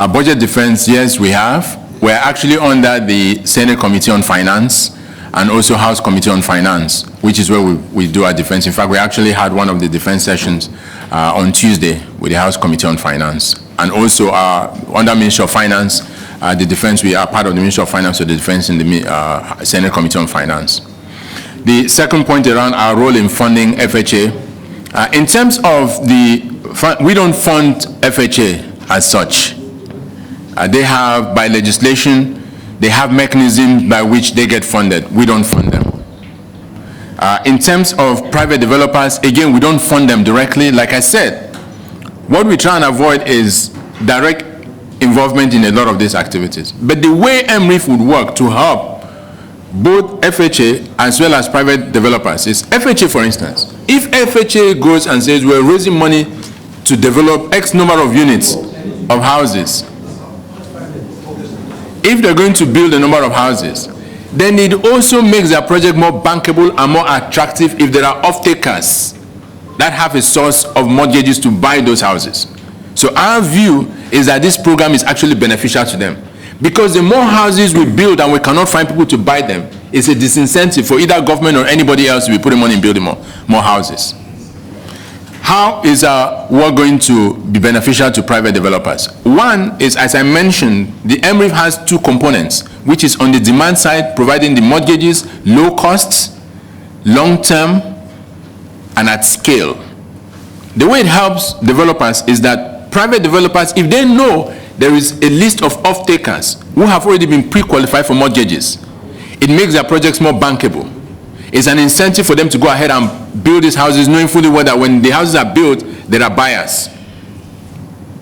A budget defense, yes, we have. We're actually under the Senate Committee on Finance and also House Committee on Finance, which is where we do our defense. In fact, we actually had one of the defense sessions on Tuesday with the House Committee on Finance. And also under Ministry of Finance, the defense, we are part of the Ministry of Finance, so the defense in the Senate Committee on Finance. The second point around our role in funding FHA, in terms of we don't fund FHA as such. They have, by legislation, they have mechanisms by which they get funded. We don't fund them. In terms of private developers, again, we don't fund them directly. Like I said, what we try and avoid is direct involvement in a lot of these activities. But the way MRIF would work to help both FHA as well as private developers is FHA, for instance. If FHA goes and says we're raising money to develop X number of units of houses, if they're going to build a number of houses, then it also makes their project more bankable and more attractive if there are off-takers that have a source of mortgages to buy those houses. So our view is that this program is actually beneficial to them, because the more houses we build and we cannot find people to buy them, it's a disincentive for either government or anybody else to be putting money in building more houses. How is our work going to be beneficial to private developers? One is, as I mentioned, the MRIF has two components, which is on the demand side, providing the mortgages, low costs, long-term, and at scale. The way it helps developers is that private developers, if they know there is a list of off-takers who have already been pre-qualified for mortgages, it makes their projects more bankable. It's an incentive for them to go ahead and build these houses, knowing fully well that when the houses are built, there are buyers.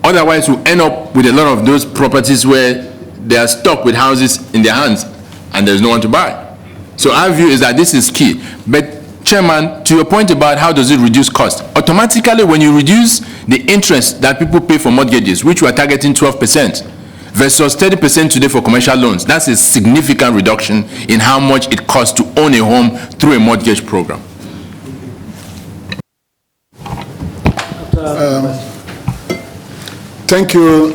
Otherwise, we'll end up with a lot of those properties where they are stuck with houses in their hands and there's no one to buy. So our view is that this is key. But Chairman, to your point about how does it reduce cost, automatically when you reduce the interest that people pay for mortgages, which we are targeting 12%, versus 30% today for commercial loans, that's a significant reduction in how much it costs to own a home through a mortgage program. Thank you,